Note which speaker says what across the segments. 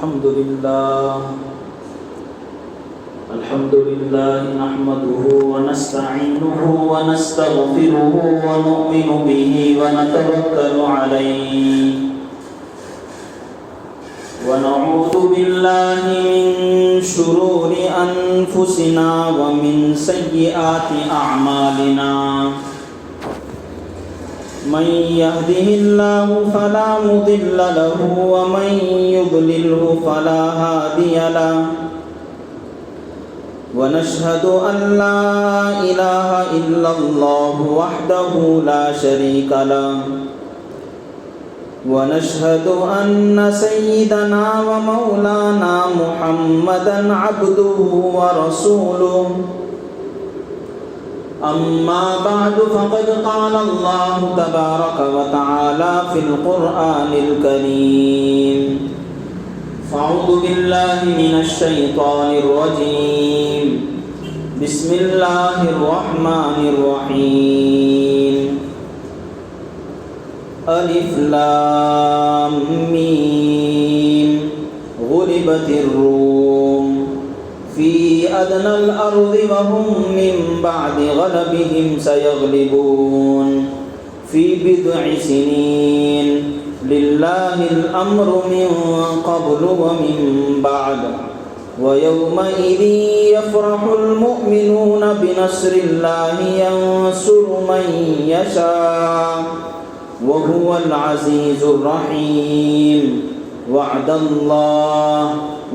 Speaker 1: الحمد لله نحمده ونستعينه ونستغفره ونؤمن به ونتوكل عليه ونعوذ بالله من شرور أنفسنا ومن سيئات أعمالنا من يهده الله فلا مضل له ومن يضلله فلا هادي له ونشهد أن لا إله إلا الله وحده لا شريك له ونشهد أن سيدنا ومولانا محمدا عبده ورسوله أما بعد فقد قال الله تبارك وتعالى في القرآن الكريم فأعوذ بالله من الشيطان الرجيم بسم الله الرحمن الرحيم ألف لام ميم غلبت الروم في أدنى الأرض وهم من بعد غلبهم سيغلبون في بضع سنين لله الأمر من قبل ومن بعد ويومئذ يفرح المؤمنون بنصر الله ينصر من يشاء وهو العزيز الرحيم وعد الله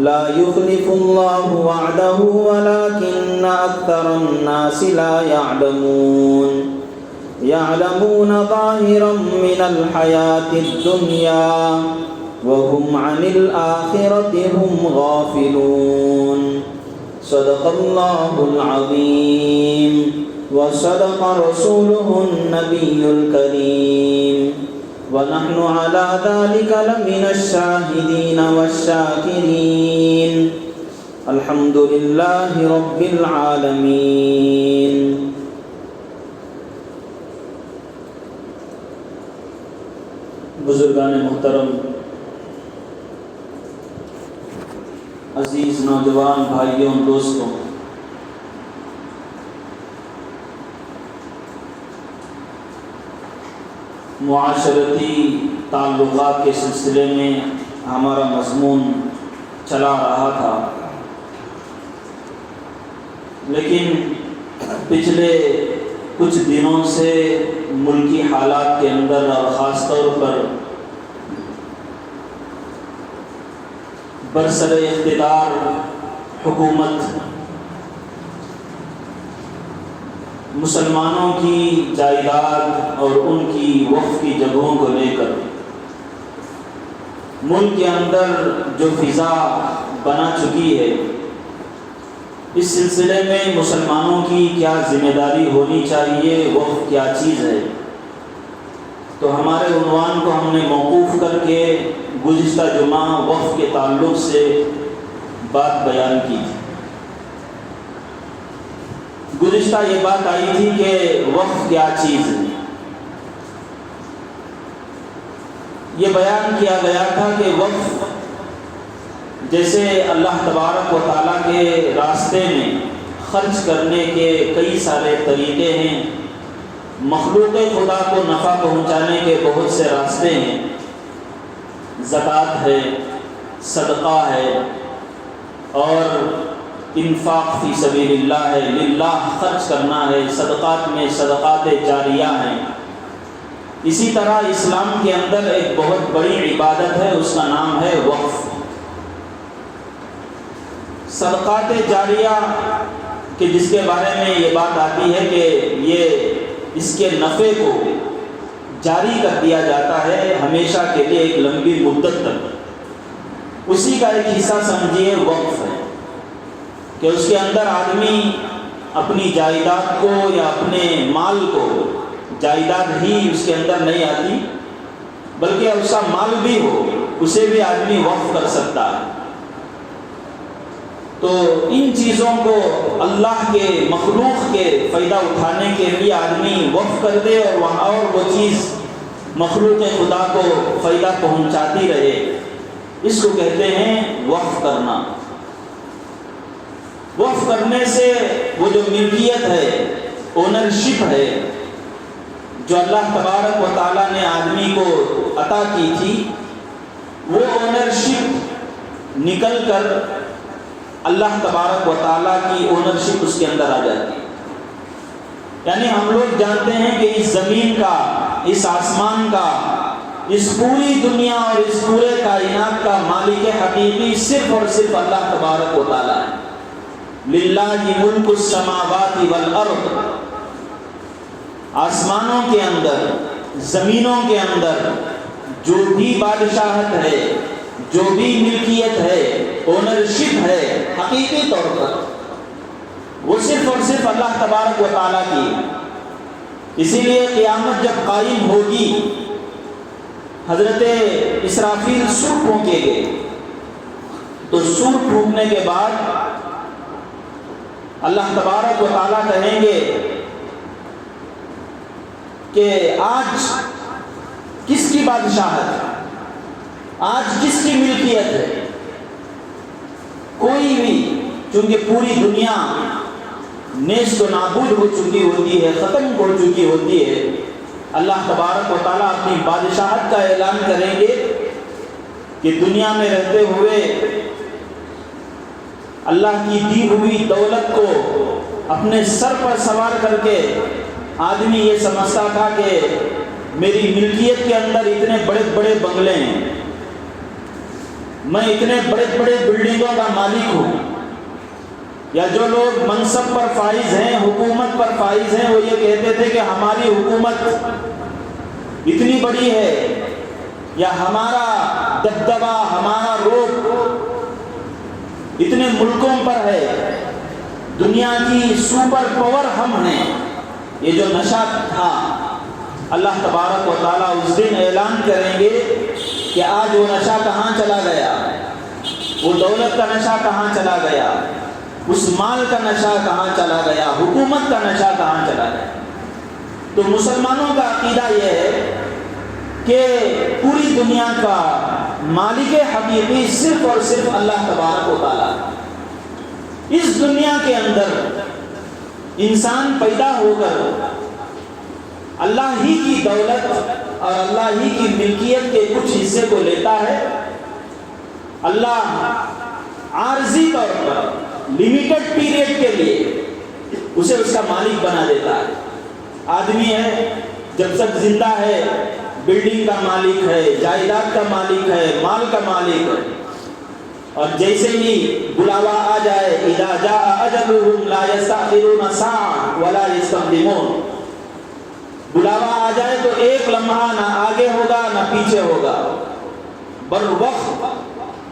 Speaker 1: لا يخلف الله وعده ولكن أكثر الناس لا يعلمون ظاهرا من الحياة الدنيا وهم عن الآخرة هم غافلون صدق الله العظيم وصدق رسوله النبي الكريم ونحن على ذلك لمن الشاهدين والشاكرين الحمد لله رب العالمين. بزرگان محترم، عزیز نوجوان بھائیوں دوستوں، معاشرتی تعلقات کے سلسلے میں ہمارا مضمون چلا رہا تھا، لیکن پچھلے کچھ دنوں سے ملکی حالات کے اندر اور خاص طور پر برسر اقتدار حکومت مسلمانوں کی جائیداد اور ان کی وقف کی جگہوں کو لے کر ملک کے اندر جو فضا بنا چکی ہے، اس سلسلے میں مسلمانوں کی کیا ذمہ داری ہونی چاہیے، وقف کیا چیز ہے، تو ہمارے عنوان کو ہم نے موقوف کر کے گزشتہ جمعہ وقف کے تعلق سے بات بیان کی تھی۔ گزشتہ یہ بات آئی تھی کہ وقف کیا چیز ہے۔ یہ بیان کیا گیا تھا کہ وقف جیسے اللہ تبارک و تعالیٰ کے راستے میں خرچ کرنے کے کئی سارے طریقے ہیں، مخلوق خدا کو نفع پہنچانے کے بہت سے راستے ہیں، زکوٰۃ ہے، صدقہ ہے، اور انفاق فی سبیل اللہ ہے، للہ خرچ کرنا ہے، صدقات میں صدقات جاریہ ہیں۔ اسی طرح اسلام کے اندر ایک بہت بڑی عبادت ہے، اس کا نام ہے وقف۔ صدقات جاریہ کہ جس کے بارے میں یہ بات آتی ہے کہ یہ اس کے نفع کو جاری کر دیا جاتا ہے ہمیشہ کے لیے، ایک لمبی مدت تک، اسی کا ایک حصہ سمجھیے وقف ہے، کہ اس کے اندر آدمی اپنی جائیداد کو یا اپنے مال کو، جائیداد ہی اس کے اندر نہیں آتی بلکہ اس کا مال بھی ہو، اسے بھی آدمی وقف کر سکتا ہے۔ تو ان چیزوں کو اللہ کے مخلوق کے فائدہ اٹھانے کے لیے آدمی وقف کر دے اور وہاں اور وہ چیز مخلوق خدا کو فائدہ پہنچاتی رہے، اس کو کہتے ہیں وقف کرنا۔ وقف کرنے سے وہ جو ملکیت ہے، اونرشپ ہے، جو اللہ تبارک و تعالیٰ نے آدمی کو عطا کی تھی، وہ اونرشپ نکل کر اللہ تبارک و تعالیٰ کی اونرشپ اس کے اندر آ جاتی ہے۔ یعنی ہم لوگ جانتے ہیں کہ اس زمین کا، اس آسمان کا، اس پوری دنیا اور اس پورے کائنات کا مالک حقیقی صرف اور صرف اللہ تبارک و تعالیٰ ہے۔ للہ ملک السماوات والارض، آسمانوں کے اندر، زمینوں کے اندر جو بھی بادشاہت ہے، جو بھی ملکیت ہے، اونرشپ ہے، حقیقی طور پر وہ صرف اور صرف اللہ تبارک و تعالیٰ کی۔ اسی لیے قیامت جب قائم ہوگی، حضرت اسرافیل سور پھونکیں گے، تو سور پھونکنے کے بعد اللہ تبارک و تعالیٰ کہیں گے کہ آج کس کی بادشاہت، آج کس کی ملکیت ہے؟ کوئی بھی، چونکہ پوری دنیا نیست و نابود ہو چکی ہوتی ہے، ختم ہو چکی ہوتی ہے، اللہ تبارک و تعالیٰ اپنی بادشاہت کا اعلان کریں گے کہ دنیا میں رہتے ہوئے اللہ کی دی ہوئی دولت کو اپنے سر پر سوار کر کے آدمی یہ سمجھتا تھا کہ میری ملکیت کے اندر اتنے بڑے بڑے بنگلے ہیں، میں اتنے بڑے بڑے بلڈنگوں کا مالک ہوں، یا جو لوگ منصب پر فائز ہیں، حکومت پر فائز ہیں، وہ یہ کہتے تھے کہ ہماری حکومت اتنی بڑی ہے، یا ہمارا دبدبا، ہمارا رعب اتنے ملکوں پر ہے، دنیا کی سپر پاور ہم ہیں۔ یہ جو نشہ تھا، اللہ تبارک و تعالیٰ اس دن اعلان کریں گے کہ آج وہ نشہ کہاں چلا گیا، وہ دولت کا نشہ کہاں چلا گیا، اس مال کا نشہ کہاں چلا گیا، حکومت کا نشہ کہاں چلا گیا۔ تو مسلمانوں کا عقیدہ یہ ہے کہ پوری دنیا کا مالک حقیقی صرف اور صرف اللہ تبارک و تعالیٰ۔ اس دنیا کے اندر انسان پیدا ہو کر اللہ ہی کی دولت اور اللہ ہی کی ملکیت کے کچھ حصے کو لیتا ہے۔ اللہ عارضی طور پر لمیٹڈ پیریڈ کے لیے اسے اس کا مالک بنا دیتا ہے۔ آدمی ہے، جب تک زندہ ہے بلڈنگ کا مالک ہے، جائیداد کا مالک ہے، مال کا مالک ہے، اور جیسے ہی بلاوا آ جائے، اذا جاء اجلهم لا يستأخرون ساعة ولا يستقدمون، بلاوا آ جائے تو ایک لمحہ نہ آگے ہوگا نہ پیچھے ہوگا، بر وقت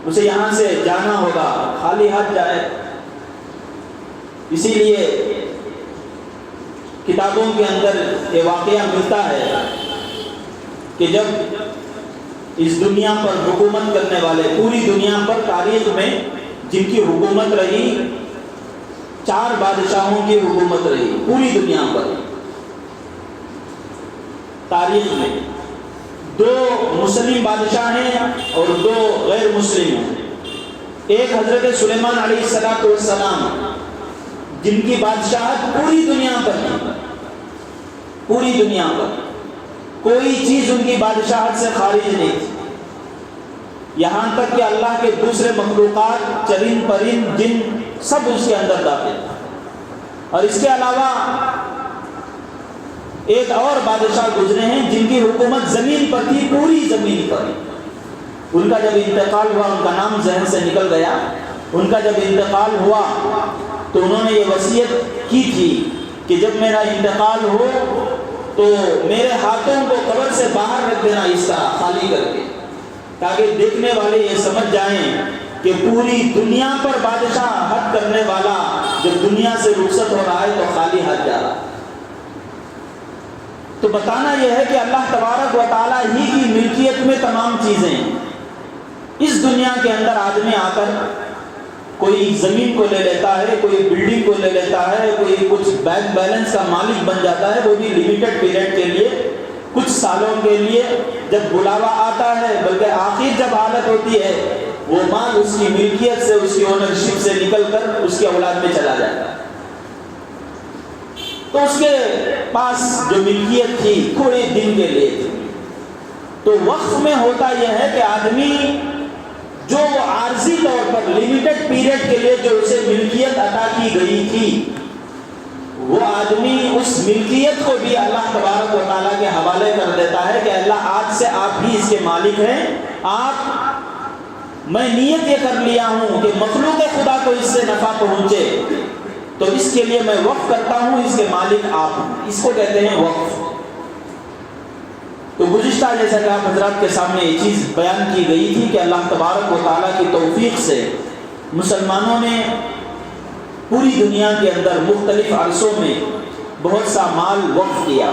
Speaker 1: اسے یہاں سے جانا ہوگا، خالی ہاتھ جائے۔ اسی لیے کتابوں کے اندر یہ واقعہ ملتا ہے کہ جب اس دنیا پر حکومت کرنے والے، پوری دنیا پر تاریخ میں جن کی حکومت رہی، 4 بادشاہوں کی حکومت رہی پوری دنیا پر تاریخ میں۔ 2 مسلم بادشاہ ہیں اور 2 غیر مسلم ہیں۔ ایک حضرت سلیمان علیہ السلام جن کی بادشاہت پوری دنیا پر تھی، پوری دنیا پر کوئی چیز ان کی بادشاہت سے خارج نہیں تھی، یہاں تک کہ اللہ کے دوسرے مخلوقات، چرند پرند، جن، سب اس کے اندر داخل تھا۔ اور اس کے علاوہ ایک اور بادشاہ گزرے ہیں جن کی حکومت زمین پر تھی، پوری زمین پر۔ ان کا جب انتقال ہوا، ان کا نام ذہن سے نکل گیا، ان کا جب انتقال ہوا تو انہوں نے یہ وصیت کی تھی کہ جب میرا انتقال ہو تو میرے ہاتھوں کو قبر سے باہر رکھ دینا، اس طرح خالی کر کے، تاکہ دیکھنے والے یہ سمجھ جائیں کہ پوری دنیا پر بادشاہ حد کرنے والا جب دنیا سے رخصت ہو رہا ہے تو خالی ہاتھ جا رہا ہے۔ تو بتانا یہ ہے کہ اللہ تبارک و تعالیٰ ہی کی ملکیت میں تمام چیزیں ہیں۔ اس دنیا کے اندر آدمی آ کر کوئی زمین کو لے لیتا ہے، کوئی بلڈنگ کو لے لیتا ہے، کوئی کچھ بینک بیلنس کا مالک بن جاتا ہے، وہ بھی لمیٹڈ پیریڈ کے لیے، کچھ سالوں کے لیے جب بلاوا آتا ہے، بلکہ آخر جب حالت ہوتی ہے وہ مال اس کی ملکیت سے، اس کی اونرشپ سے نکل کر اس کی اولاد میں چلا جاتا ہے۔ تو اس کے پاس جو ملکیت تھی تھوڑے دن کے لیے تھی۔ تو وقف میں ہوتا یہ ہے کہ آدمی جو عارضی طور پر لمیٹڈ پیریڈ کے لیے جو اسے ملکیت عطا کی گئی تھی، وہ آدمی اس ملکیت کو بھی اللہ تبارک و تعالیٰ کے حوالے کر دیتا ہے کہ اللہ آج سے آپ ہی اس کے مالک ہیں، میں نیت یہ کر لیا ہوں کہ مخلوق خدا کو اس سے نفع پہنچے، تو اس کے لیے میں وقف کرتا ہوں، اس کے مالک آپ ہیں۔ اس کو کہتے ہیں وقف۔ تو گزشتہ جیسا کہ آپ حضرات کے سامنے یہ چیز بیان کی گئی تھی کہ اللہ تبارک و تعالیٰ کی توفیق سے مسلمانوں نے پوری دنیا کے اندر مختلف عرصوں میں بہت سا مال وقف کیا،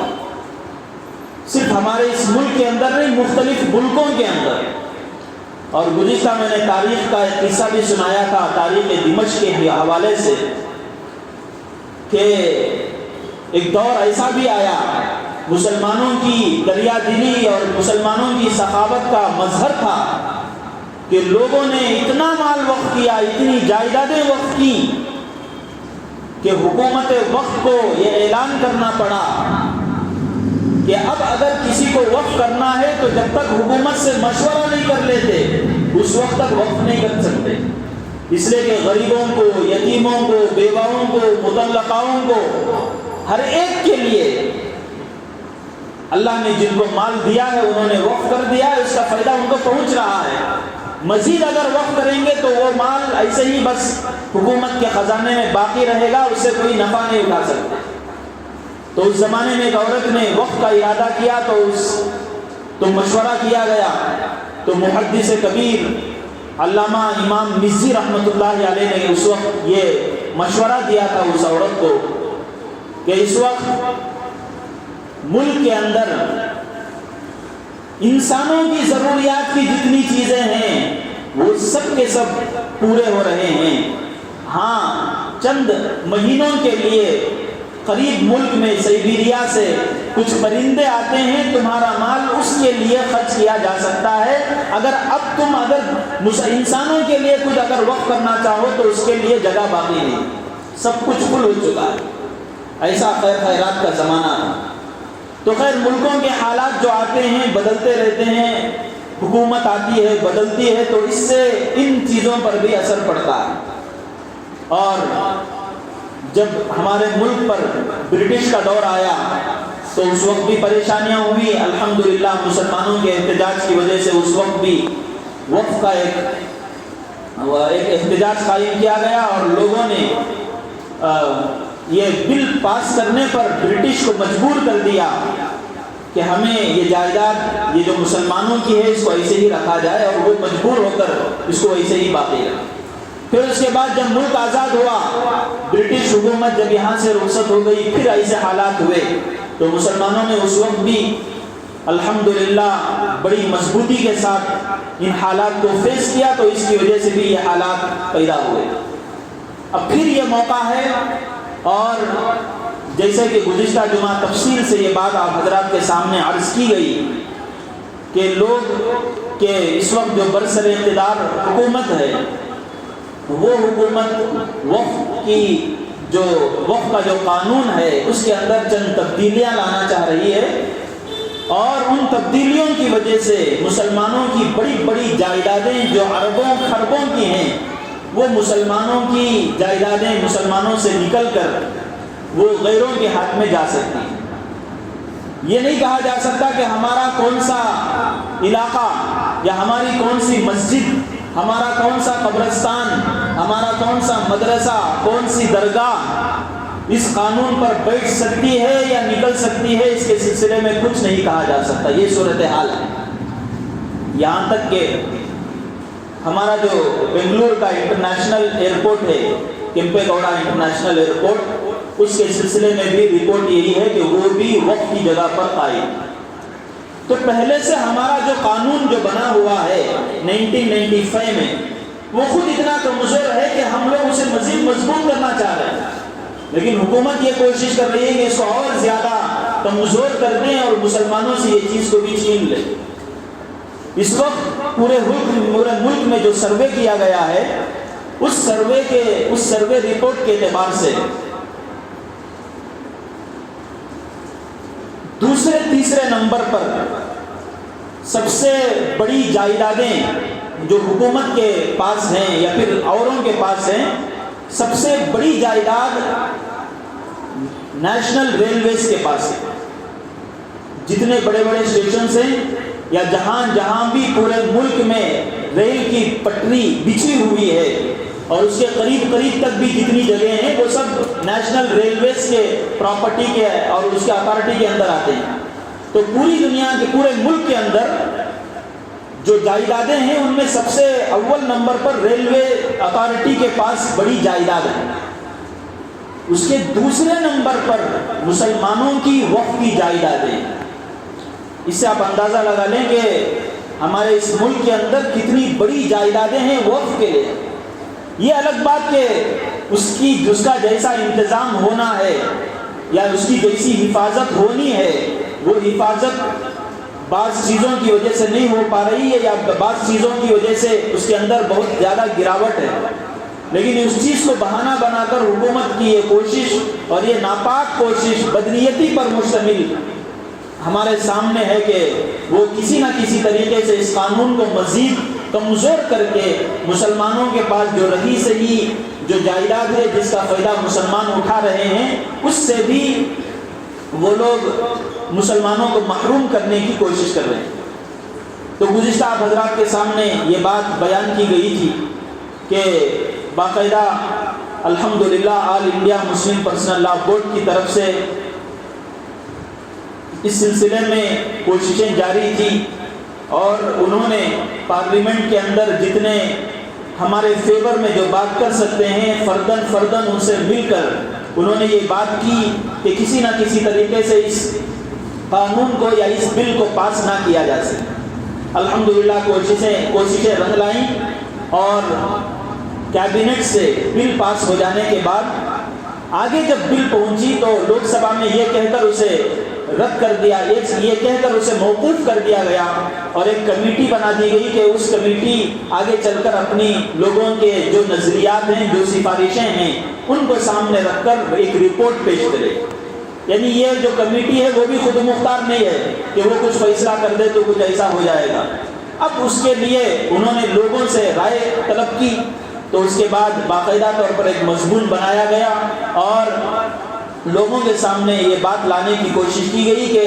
Speaker 1: صرف ہمارے اس ملک کے اندر نہیں، مختلف ملکوں کے اندر۔ اور گزشتہ میں نے تاریخ کا ایک قصہ بھی سنایا تھا، تاریخ دمشق کے حوالے سے، کہ ایک دور ایسا بھی آیا مسلمانوں کی دریا دلی اور مسلمانوں کی سخاوت کا مظہر تھا کہ لوگوں نے اتنا مال وقف کیا، اتنی جائیدادیں وقف کی کہ حکومت وقت کو یہ اعلان کرنا پڑا کہ اب اگر کسی کو وقف کرنا ہے تو جب تک حکومت سے مشورہ نہیں کر لیتے اس وقت تک وقف نہیں کر سکتے، اس لیے کہ غریبوں کو، یتیموں کو، بیواؤں کو، مطلقاؤں کو، ہر ایک کے لیے اللہ نے جن کو مال دیا ہے انہوں نے وقف کر دیا ہے، اس کا فائدہ ان کو پہنچ رہا ہے۔ مزید اگر وقف کریں گے تو وہ مال ایسے ہی بس حکومت کے خزانے میں باقی رہے گا، اس سے کوئی نفع نہیں اٹھا سکتے۔ تو اس زمانے میں ایک عورت نے وقف کا ارادہ کیا تو مشورہ کیا گیا، تو محدث کبیر علامہ امام مزی رحمۃ اللہ علیہ نے اس وقت یہ مشورہ دیا تھا اس عورت کو کہ اس وقت ملک کے اندر انسانوں کی ضروریات کی جتنی چیزیں ہیں وہ سب کے سب پورے ہو رہے ہیں، ہاں چند مہینوں کے لیے قریب ملک میں سائبیریا سے کچھ پرندے آتے ہیں، تمہارا مال اس کے لیے خرچ کیا جا سکتا ہے، اگر انسانوں کے لیے کچھ اگر وقف کرنا چاہو تو اس کے لیے جگہ باقی نہیں، سب کچھ فل ہو چکا ہے۔ ایسا خیرات کا زمانہ تھا۔ تو خیر ملکوں کے حالات جو آتے ہیں بدلتے رہتے ہیں، حکومت آتی ہے بدلتی ہے، تو اس سے ان چیزوں پر بھی اثر پڑتا ہے۔ اور جب ہمارے ملک پر برٹش کا دور آیا تو اس وقت بھی پریشانیاں ہوئی، الحمدللہ مسلمانوں کے احتجاج کی وجہ سے اس وقت بھی وقف کا ایک احتجاج قائم کیا گیا، اور لوگوں نے یہ بل پاس کرنے پر برٹش کو مجبور کر دیا کہ ہمیں یہ جائیداد یہ جو مسلمانوں کی ہے اس کو ایسے ہی رکھا جائے، اور وہ مجبور ہو کر اس کو ایسے ہی باقی رکھا۔ پھر اس کے بعد جب ملک آزاد ہوا، برٹش حکومت جب یہاں سے رخصت ہو گئی، پھر ایسے حالات ہوئے، تو مسلمانوں نے اس وقت بھی الحمدللہ بڑی مضبوطی کے ساتھ ان حالات کو فیس کیا، تو اس کی وجہ سے بھی یہ حالات پیدا ہوئے۔ اب پھر یہ موقع ہے، اور جیسے کہ گزشتہ جمعہ تفصیل سے یہ بات آپ حضرات کے سامنے عرض کی گئی کہ لوگ کہ اس وقت جو برسر اقتدار حکومت ہے، وہ حکومت وقف کا جو قانون ہے اس کے اندر چند تبدیلیاں لانا چاہ رہی ہے، اور ان تبدیلیوں کی وجہ سے مسلمانوں کی بڑی بڑی جائیدادیں جو اربوں خربوں کی ہیں، وہ مسلمانوں کی جائیدادیں مسلمانوں سے نکل کر وہ غیروں کے ہاتھ میں جا سکتی ہیں۔ یہ نہیں کہا جا سکتا کہ ہمارا کون سا علاقہ یا ہماری کون سی مسجد، ہمارا کون سا قبرستان، ہمارا کون سا مدرسہ، کون سی درگاہ اس قانون پر بیٹھ سکتی ہے یا نکل سکتی ہے، اس کے سلسلے میں کچھ نہیں کہا جا سکتا۔ یہ صورتحال ہے، یہاں تک کہ ہمارا جو بنگلور کا انٹرنیشنل ایئرپورٹ ہے، کیمپے گوڑا انٹرنیشنل ایئرپورٹ، اس کے سلسلے میں بھی رپورٹ یہی ہے کہ وہ بھی وقت کی جگہ پر قائم۔ تو پہلے سے ہمارا جو قانون جو بنا ہوا ہے 1995 میں، وہ خود اتنا کمزور ہے کہ ہم لوگ اسے مزید مضبوط کرنا چاہ رہے ہیں، لیکن حکومت یہ کوشش کر رہی ہے کہ اس کو اور زیادہ کمزور کر دیں اور مسلمانوں سے یہ چیز کو بھی چھین لیں۔ اس وقت پورے ملک میں جو سروے کیا گیا ہے، اس سروے رپورٹ کے اعتبار سے دوسرے تیسرے نمبر پر سب سے بڑی جائیدادیں جو حکومت کے پاس ہیں یا پھر اوروں کے پاس ہیں، سب سے بڑی جائیداد نیشنل ریلویز کے پاس ہے۔ جتنے بڑے بڑے اسٹیشنز ہیں یا جہاں بھی پورے ملک میں ریل کی پٹری بچھی ہوئی ہے اور اس کے قریب تک بھی جتنی جگہیں ہیں، وہ سب نیشنل ریلویز کے پراپرٹی کے اور اس کے اتھارٹی کے اندر آتے ہیں۔ تو پوری دنیا کے پورے ملک کے اندر جو جائیدادیں ہیں، ان میں سب سے اول نمبر پر ریلوے اتھارٹی کے پاس بڑی جائیداد ہے۔ اس کے دوسرے نمبر پر مسلمانوں کی وقف کی جائیدادیں۔ اس سے آپ اندازہ لگا لیں کہ ہمارے اس ملک کے اندر کتنی بڑی جائیدادیں ہیں وقف کے لیے۔ یہ الگ بات کہ اس کا جیسا انتظام ہونا ہے یا اس کی جیسی حفاظت ہونی ہے، وہ حفاظت بعض چیزوں کی وجہ سے نہیں ہو پا رہی ہے یا بعض چیزوں کی وجہ سے اس کے اندر بہت زیادہ گراوٹ ہے، لیکن اس چیز کو بہانہ بنا کر حکومت کی یہ کوشش اور یہ ناپاک کوشش بدنیتی پر مشتمل ہمارے سامنے ہے کہ وہ کسی نہ کسی طریقے سے اس قانون کو مزید کمزور کر کے مسلمانوں کے پاس جو رہی سہی جو جائیداد ہے، جس کا فائدہ مسلمان اٹھا رہے ہیں، اس سے بھی وہ لوگ مسلمانوں کو محروم کرنے کی کوشش کر رہے ہیں۔ تو گزشتہ آپ حضرات کے سامنے یہ بات بیان کی گئی تھی کہ باقاعدہ الحمدللہ All India Muslim Personal Law Board کی طرف سے اس سلسلے میں کوششیں جاری تھی اور انہوں نے پارلیمنٹ کے اندر جتنے ہمارے فیور میں جو بات کر سکتے ہیں، فردن ان سے مل کر انہوں نے یہ بات کی کہ کسی نہ کسی طریقے سے اس قانون کو یا اس بل کو پاس نہ کیا جا سکے۔ الحمدللہ کوششیں رنگ لائیں اور کیبنٹ سے بل پاس ہو جانے کے بعد آگے جب بل پہنچی تو لوک سبھا میں یہ کہہ کر اسے رد کر دیا، یہ کہہ کر اسے موقوف کر دیا گیا اور ایک کمیٹی بنا دی گئی کہ اس کمیٹی آگے چل کر اپنی لوگوں کے جو نظریات ہیں، جو سفارشیں ہیں، ان کو سامنے رکھ کر ایک رپورٹ پیش کرے۔ یعنی یہ جو کمیٹی ہے وہ بھی خود مختار نہیں ہے کہ وہ کچھ فیصلہ کر دے تو کچھ ایسا ہو جائے گا۔ اب اس کے لیے انہوں نے لوگوں سے رائے طلب کی، تو اس کے بعد باقاعدہ طور پر ایک مضمون بنایا گیا اور لوگوں کے سامنے یہ بات لانے کی کوشش کی گئی کہ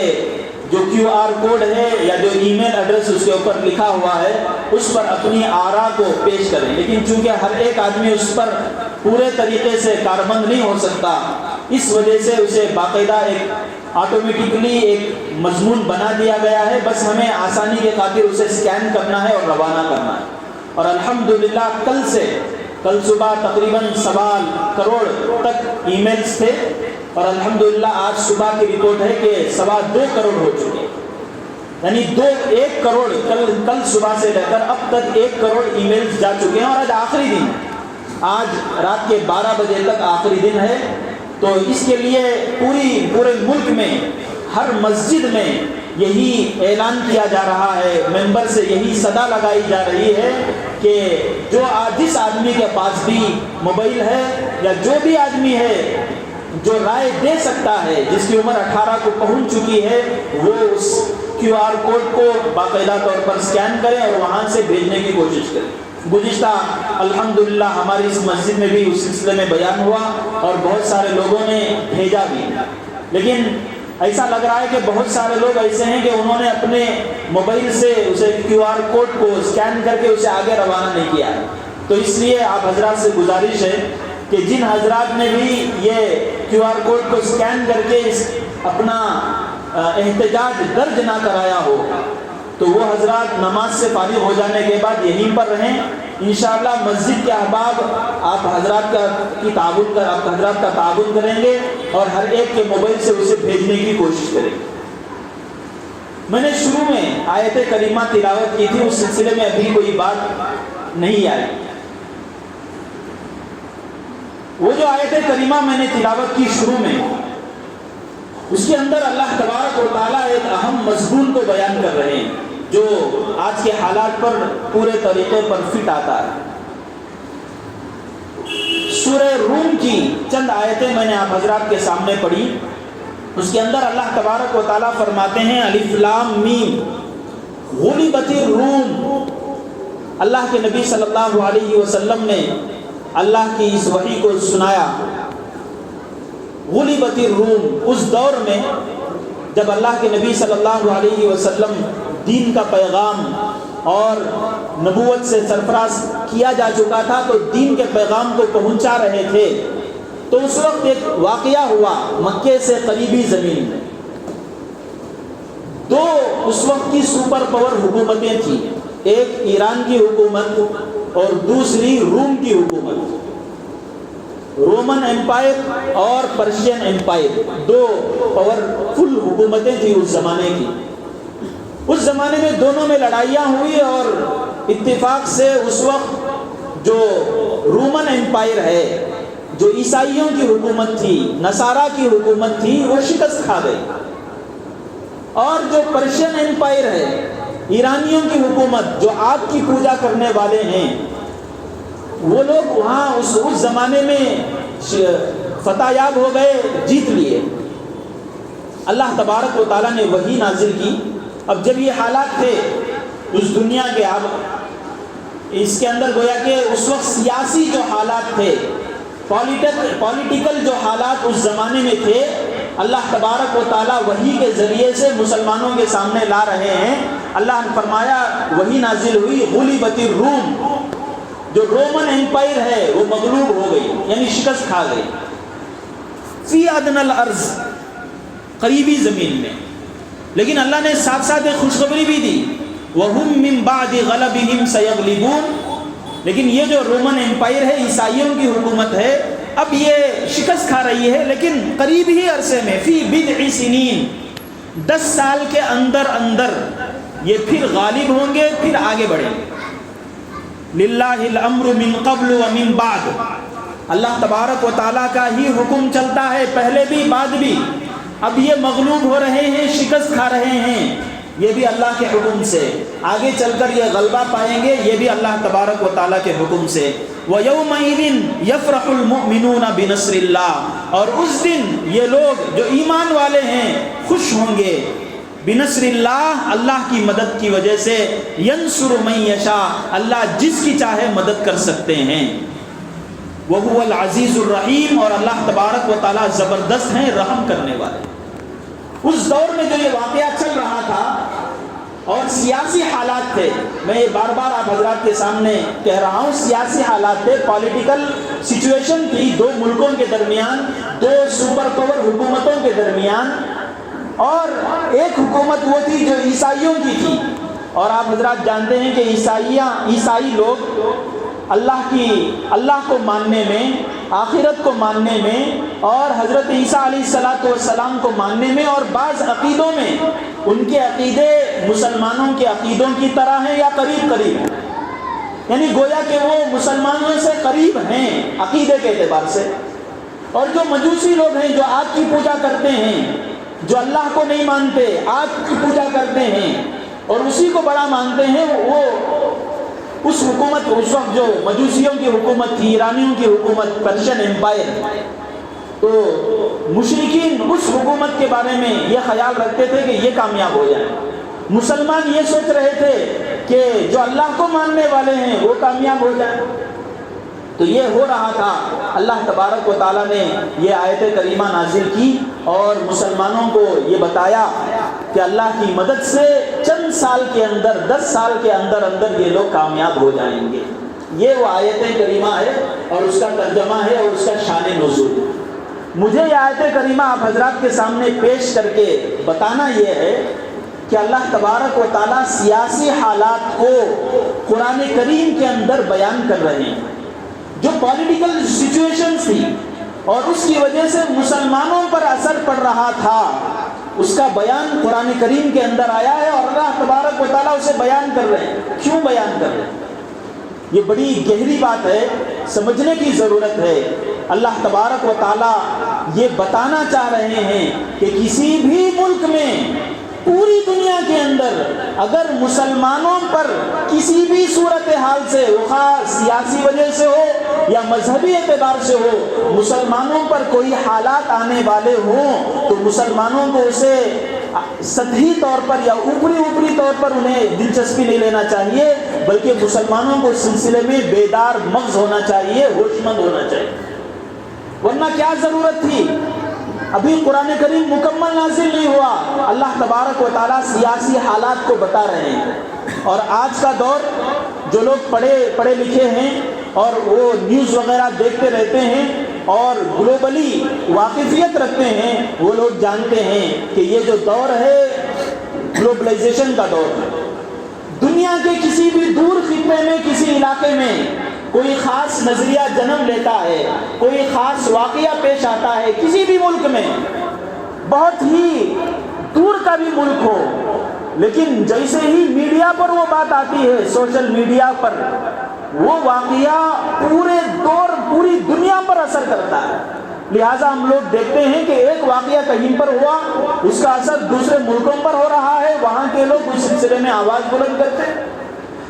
Speaker 1: جو QR کوڈ ہے یا جو ای میل ایڈریس اس کے اوپر لکھا ہوا ہے، اس پر اپنی آراء کو پیش کریں، لیکن چونکہ ہر ایک آدمی اس پر پورے طریقے سے کاربند نہیں ہو سکتا، اس وجہ سے اسے باقاعدہ ایک آٹومیٹکلی ایک مضمون بنا دیا گیا ہے، بس ہمیں آسانی کے خاطر اسے اسکین کرنا ہے اور روانہ کرنا ہے۔ اور الحمدللہ کل صبح تقریباً 1.25 کروڑ تک ای میلز تھے اور الحمدللہ آج صبح کی رپورٹ ہے کہ 2.25 کروڑ ہو چکے، یعنی 1 کروڑ کل صبح سے لے کر اب تک 1 کروڑ ای میلز جا چکے ہیں اور آج آخری دن ہے، آج رات کے 12 بجے تک آخری دن ہے۔ تو اس کے لیے پورے ملک میں ہر مسجد میں یہی اعلان کیا جا رہا ہے، ممبر سے یہی صدا لگائی جا رہی ہے کہ جس آدمی کے پاس بھی موبائل ہے یا جو بھی آدمی ہے جو رائے دے سکتا ہے، جس کی عمر 18 کو پہنچ چکی ہے، وہ اس QR کوڈ کو باقاعدہ طور پر اسکین کریں اور وہاں سے بھیجنے کی کوشش کریں۔ گزشتہ الحمدللہ ہماری اس مسجد میں بھی اس سلسلے میں بیان ہوا اور بہت سارے لوگوں نے بھیجا بھی، لیکن ایسا لگ رہا ہے کہ بہت سارے لوگ ایسے ہیں کہ انہوں نے اپنے موبائل سے اسے QR کوڈ کو اسکین کر کے اسے آگے روانہ نہیں کیا ہے۔ تو اس لیے آپ حضرات سے گزارش ہے کہ جن حضرات نے بھی یہ QR کوڈ کو اسکین کر کے اپنا احتجاج درج نہ کرایا ہو، تو وہ حضرات نماز سے فارغ ہو جانے کے بعد یہیں پر رہیں۔ انشاءاللہ مسجد کے احباب آپ حضرات کا تعاون کریں گے اور ہر ایک کے موبائل سے اسے بھیجنے کی کوشش کریں گے۔ میں نے شروع میں آیت کریمہ تلاوت کی تھی، اس سلسلے میں ابھی کوئی بات نہیں آئی۔ وہ جو آیت کریمہ میں نے تلاوت کی شروع میں، اس کے اندر اللہ تبارک و تعالیٰ ایک اہم مضمون کو بیان کر رہے ہیں جو آج کے حالات پر پورے طریقے پر فٹ آتا ہے۔ سورہ روم کی چند آیتیں میں نے آپ حضرات کے سامنے پڑھی، اس کے اندر اللہ تبارک و تعالیٰ فرماتے ہیں الف لام میم غلبت الروم۔ اللہ کے نبی صلی اللہ علیہ وسلم نے اللہ کی اس وحی کو سنایا۔ غلبت الروم، اس دور میں جب اللہ کے نبی صلی اللہ علیہ وسلم دین کا پیغام اور نبوت سے سرفراز کیا جا چکا تھا تو دین کے پیغام کو پہنچا رہے تھے، تو اس وقت ایک واقعہ ہوا مکے سے قریبی زمین میں۔ دو اس وقت کی سپر پاور حکومتیں تھیں، ایک ایران کی حکومت اور دوسری روم کی حکومت، رومن امپائر اور پرشین امپائر، دو پاورفل حکومتیں تھیں اس زمانے کی۔ اس زمانے میں دونوں میں لڑائیاں ہوئی اور اتفاق سے اس وقت جو رومن امپائر ہے، جو عیسائیوں کی حکومت تھی، نصارہ کی حکومت تھی، وہ شکست کھا گئی، اور جو پرشین امپائر ہے، ایرانیوں کی حکومت، جو آگ کی پوجا کرنے والے ہیں، وہ لوگ وہاں اس زمانے میں فتح یاب ہو گئے، جیت لیے۔ اللہ تبارک و تعالیٰ نے وحی نازل کی۔ اب جب یہ حالات تھے اس دنیا کے، اب اس کے اندر گویا کہ اس وقت سیاسی جو حالات تھے، پولیٹیکل جو حالات اس زمانے میں تھے، اللہ تبارک و تعالیٰ وحی کے ذریعے سے مسلمانوں کے سامنے لا رہے ہیں۔ اللہ نے فرمایا، وحی نازل ہوئی غلبت الروم، جو رومن امپائر ہے وہ مغلوب ہو گئی، یعنی شکست کھا گئی، فی ادنی الارض، قریبی زمین میں۔ لیکن اللہ نے ساتھ ساتھ ایک خوشخبری بھی دی، وَهُمْ مِنْ بَعْدِ غَلَبِهِمْ سَيَغْلِبُونَ، لیکن یہ جو رومن امپائر ہے، عیسائیوں کی حکومت ہے، اب یہ شکست کھا رہی ہے، لیکن قریب ہی عرصے میں، فی بضع سنین، 10 سال کے اندر اندر یہ پھر غالب ہوں گے، پھر آگے بڑھیں گے۔ لِلَّهِ الْأَمْرُ مِنْ قَبْلُ وَمِنْ بَعْدُ، اللہ تبارک و تعالیٰ کا ہی حکم چلتا ہے، پہلے بھی بعد بھی۔ اب یہ مغلوب ہو رہے ہیں، شکست کھا رہے ہیں، یہ بھی اللہ کے حکم سے، آگے چل کر یہ غلبہ پائیں گے، یہ بھی اللہ تبارک و تعالیٰ کے حکم سے۔ وَيَوْمَئِذٍ يَفْرَحُ الْمُؤْمِنُونَ بِنَصْرِ اللَّهِ، اور اس دن یہ لوگ جو ایمان والے ہیں خوش ہوں گے، بِنَصْرِ اللَّهِ، اللہ کی مدد کی وجہ سے، يَنْصُرُ مَن يَشَاءُ، اللہ جس کی چاہے مدد کر سکتے ہیں، وَهُوَ الْعَزِيزُ الرَّحِيمُ، اور اللہ تبارک و تعالیٰ زبردست ہیں، رحم کرنے والے۔ اس دور میں جو یہ واقعہ چل رہا تھا اور سیاسی حالات تھے، میں یہ بار بار آپ حضرات کے سامنے کہہ رہا ہوں، سیاسی حالات تھے، پولیٹیکل سچویشن تھی، دو ملکوں کے درمیان، دو سپر پاور حکومتوں کے درمیان، اور ایک حکومت وہ تھی جو عیسائیوں کی تھی، اور آپ حضرات جانتے ہیں کہ عیسائی لوگ اللہ کو ماننے میں، آخرت کو ماننے میں، اور حضرت عیسیٰ علیہ السلام کو ماننے میں، اور بعض عقیدوں میں ان کے عقیدے مسلمانوں کے عقیدوں کی طرح ہیں یا قریب قریب ہیں، یعنی گویا کہ وہ مسلمانوں سے قریب ہیں عقیدے کے اعتبار سے۔ اور جو مجوسی لوگ ہیں، جو آگ کی پوجا کرتے ہیں، جو اللہ کو نہیں مانتے، آگ کی پوجا کرتے ہیں اور اسی کو بڑا مانتے ہیں، وہ اس حکومت، اس وقت جو مجوسیوں کی حکومت تھی، ایرانیوں کی حکومت، پرشین امپائر، تو مشرکین اس حکومت کے بارے میں یہ خیال رکھتے تھے کہ یہ کامیاب ہو جائے۔ مسلمان یہ سوچ رہے تھے کہ جو اللہ کو ماننے والے ہیں وہ کامیاب ہو جائیں۔ تو یہ ہو رہا تھا، اللہ تبارک و تعالیٰ نے یہ آیت کریمہ نازل کی اور مسلمانوں کو یہ بتایا کہ اللہ کی مدد سے چند سال کے اندر، 10 سال کے اندر اندر یہ لوگ کامیاب ہو جائیں گے۔ یہ وہ آیت کریمہ ہے اور اس کا ترجمہ ہے اور اس کا شان نزول۔ مجھے یہ آیت کریمہ آپ حضرات کے سامنے پیش کر کے بتانا یہ ہے کہ اللہ تبارک و تعالیٰ سیاسی حالات کو قرآن کریم کے اندر بیان کر رہے ہیں، جو پولیٹیکل سچویشن تھی اور اس کی وجہ سے مسلمانوں پر اثر پڑ رہا تھا، اس کا بیان قرآن کریم کے اندر آیا ہے اور اللہ تبارک و تعالیٰ اسے بیان کر رہے ہیں۔ کیوں بیان کر رہے ہیں؟ یہ بڑی گہری بات ہے، سمجھنے کی ضرورت ہے۔ اللہ تبارک و تعالیٰ یہ بتانا چاہ رہے ہیں کہ کسی بھی ملک میں پوری دنیا کے اندر اگر مسلمانوں پر کسی بھی صورتحال سے، وہ خاص سیاسی وجہ سے ہو یا مذہبی اعتبار سے ہو، مسلمانوں پر کوئی حالات آنے والے ہوں تو مسلمانوں کو اسے سطحی طور پر یا اوپری طور پر انہیں دلچسپی نہیں لینا چاہیے، بلکہ مسلمانوں کو اس سلسلے میں بیدار مغز ہونا چاہیے، ہوش مند ہونا چاہیے۔ ورنہ کیا ضرورت تھی؟ ابھی قرآن کریم مکمل نازل نہیں ہوا، اللہ تبارک و تعالیٰ سیاسی حالات کو بتا رہے ہیں۔ اور آج کا دور جو لوگ پڑھے لکھے ہیں اور وہ نیوز وغیرہ دیکھتے رہتے ہیں اور گلوبلی واقفیت رکھتے ہیں، وہ لوگ جانتے ہیں کہ یہ جو دور ہے گلوبلائزیشن کا دور ہے۔ دنیا کے کسی بھی دور خطے میں، کسی علاقے میں کوئی خاص نظریہ جنم لیتا ہے، کوئی خاص واقعہ پیش آتا ہے کسی بھی ملک میں، بہت ہی دور کا بھی ملک ہو، لیکن جیسے ہی میڈیا پر وہ بات آتی ہے، سوشل میڈیا پر، وہ واقعہ پوری دنیا پر اثر کرتا ہے۔ لہٰذا ہم لوگ دیکھتے ہیں کہ ایک واقعہ کہیں پر ہوا، اس کا اثر دوسرے ملکوں پر ہو رہا ہے، وہاں کے لوگ اس سلسلے میں آواز بلند کرتے ہیں۔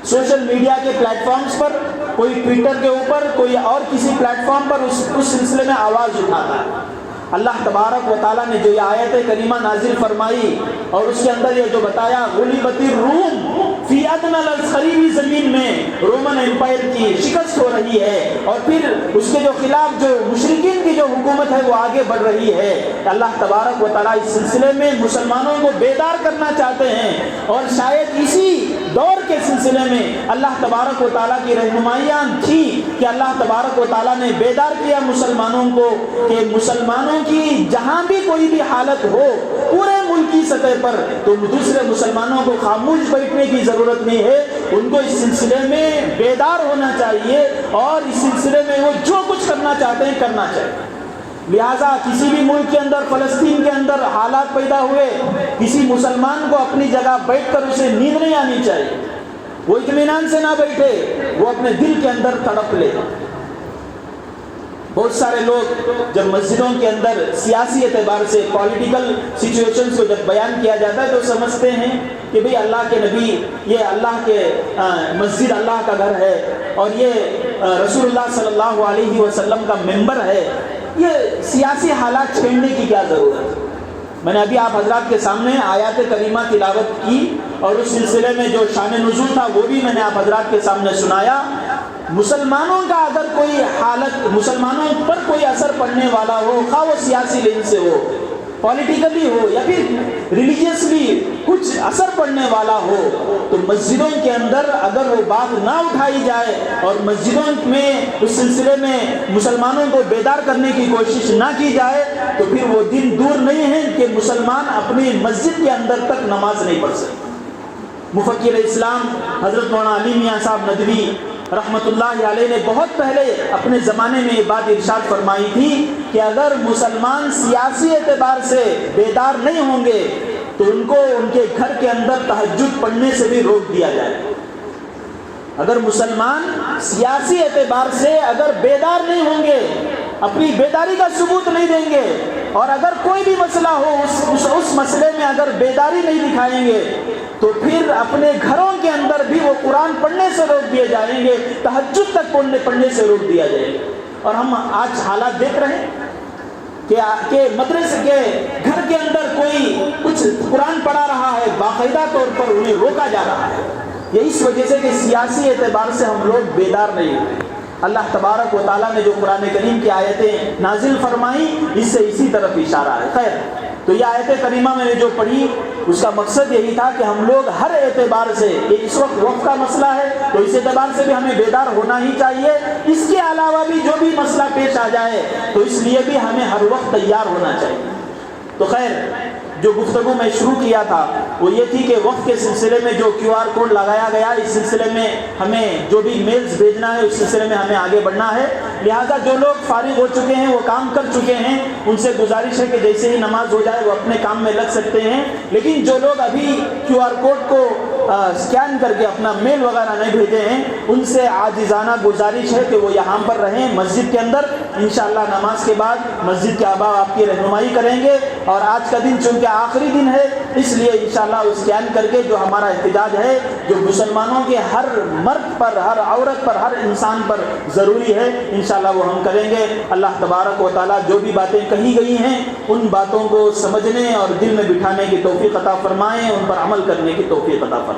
Speaker 1: سوشل میڈیا کے پلیٹ فارمز پر، کوئی ٹویٹر کے اوپر، کوئی اور کسی پلیٹ فارم پر اس سلسلے میں آواز اٹھاتا ہے۔ اللہ تبارک و تعالیٰ نے جو یہ آیت کریمہ نازل فرمائی اور اس کے اندر یہ جو بتایا، غلبت الروم فی ادنی الارض، قریبی زمین میں رومن امپائر کی شکست ہو رہی ہے، اور پھر اس کے جو خلاف جو مشرکین کی جو حکومت ہے وہ آگے بڑھ رہی ہے۔ اللہ تبارک و تعالیٰ اس سلسلے میں مسلمانوں کو بیدار کرنا چاہتے ہیں، اور شاید اسی دور کے سلسلے میں اللہ تبارک و تعالیٰ کی رہنمائیاں تھیں کہ اللہ تبارک و تعالیٰ نے بیدار کیا مسلمانوں کو کہ مسلمانوں کی جہاں بھی کوئی بھی حالت ہو پورے ملک کی سطح پر، تو دوسرے مسلمانوں کو خاموش بیٹھنے کی ضرورت نہیں ہے، ان کو اس سلسلے میں بیدار ہونا چاہیے، اور اس سلسلے میں وہ جو کچھ کرنا چاہتے ہیں کرنا چاہیے۔ لہٰذا کسی بھی ملک کے اندر، فلسطین کے اندر حالات پیدا ہوئے، کسی مسلمان کو اپنی جگہ بیٹھ کر اسے نیند نہیں آنی چاہیے، وہ اطمینان سے نہ بیٹھے، وہ اپنے دل کے اندر تڑپ لے۔ بہت سارے لوگ جب مسجدوں کے اندر سیاسی اعتبار سے پولیٹیکل سچویشنز کو جب بیان کیا جاتا ہے تو سمجھتے ہیں کہ بھئی اللہ کے نبی، یہ اللہ کے مسجد اللہ کا گھر ہے، اور یہ رسول اللہ صلی اللہ علیہ وسلم کا ممبر ہے، یہ سیاسی حالات چھیڑنے کی کیا ضرورت ہے؟ میں نے ابھی آپ حضرات کے سامنے آیات کریمہ تلاوت کی، اور اس سلسلے میں جو شان نزول تھا وہ بھی میں نے آپ حضرات کے سامنے سنایا۔ مسلمانوں کا اگر کوئی حالت، مسلمانوں پر کوئی اثر پڑنے والا ہو، خواہ وہ سیاسی لحاظ سے ہو، پولیٹیکلی ہو، یا پھر ریلیجیسلی کچھ اثر پڑنے والا ہو، تو مسجدوں کے اندر اگر وہ بات نہ اٹھائی جائے اور مسجدوں میں اس سلسلے میں مسلمانوں کو بیدار کرنے کی کوشش نہ کی جائے، تو پھر وہ دن دور نہیں ہے کہ مسلمان اپنی مسجد کے اندر تک نماز نہیں پڑھ سکتے۔ مفکر اسلام حضرت مولانا علی میاں صاحب ندوی رحمۃ اللہ علیہ نے بہت پہلے اپنے زمانے میں یہ بات ارشاد فرمائی تھی کہ اگر مسلمان سیاسی اعتبار سے بیدار نہیں ہوں گے تو ان کو ان کے گھر کے اندر تہجد پڑھنے سے بھی روک دیا جائے۔ اگر مسلمان سیاسی اعتبار سے اگر بیدار نہیں ہوں گے، اپنی بیداری کا ثبوت نہیں دیں گے، اور اگر کوئی بھی مسئلہ ہو اس مسئلے میں اگر بیداری نہیں دکھائیں گے، تو پھر اپنے گھروں کے اندر بھی وہ قرآن پڑھنے سے روک دیے جائیں گے، تہجد تک پڑھنے سے روک دیا جائے گا۔ اور ہم آج حالات دیکھ رہے ہیں کہ مدرسے کے گھر کے اندر کوئی کچھ قرآن پڑھا رہا ہے، باقاعدہ طور پر انہیں روکا جا رہا ہے، یہ اس وجہ سے کہ سیاسی اعتبار سے ہم لوگ بیدار نہیں ہیں۔ اللہ تبارک و تعالیٰ نے جو قرآن کریم کی آیتیں نازل فرمائیں، اس سے اسی طرف اشارہ ہے۔ خیر، تو یہ آیت کریمہ میں نے جو پڑھی اس کا مقصد یہی تھا کہ ہم لوگ ہر اعتبار سے، کہ اس وقت کا مسئلہ ہے تو اس اعتبار سے بھی ہمیں بیدار ہونا ہی چاہیے، اس کے علاوہ بھی جو بھی مسئلہ پیش آ جائے تو اس لیے بھی ہمیں ہر وقت تیار ہونا چاہیے۔ تو خیر، جو گفتگو میں شروع کیا تھا وہ یہ تھی کہ وقت کے سلسلے میں جو QR کوڈ لگایا گیا، اس سلسلے میں ہمیں جو بھی میلز بھیجنا ہے اس سلسلے میں ہمیں آگے بڑھنا ہے۔ لہٰذا جو لوگ فارغ ہو چکے ہیں، وہ کام کر چکے ہیں، ان سے گزارش ہے کہ جیسے ہی نماز ہو جائے وہ اپنے کام میں لگ سکتے ہیں، لیکن جو لوگ ابھی QR کوڈ کو
Speaker 2: اسکین کر کے اپنا میل وغیرہ نہیں بھیجے ہیں، ان سے عاجزانہ گزارش ہے کہ وہ یہاں پر رہیں مسجد کے اندر. انشاءاللہ نماز کے بعد مسجد کے آبا آپ کی رہنمائی کریں گے. اور آج کا دن چونکہ آخری دن ہے، اس لیے انشاءاللہ اسکین کر کے جو ہمارا احتجاج ہے، جو مسلمانوں کے ہر مرد پر، ہر عورت پر، ہر انسان پر ضروری ہے، انشاءاللہ وہ ہم کریں گے. اللہ تبارک و تعالیٰ جو بھی باتیں کہی گئی ہیں ان باتوں کو سمجھنے اور دل میں بٹھانے کی توفیق عطا فرمائیں، ان پر عمل کرنے کی توفیق عطا فرمائیں.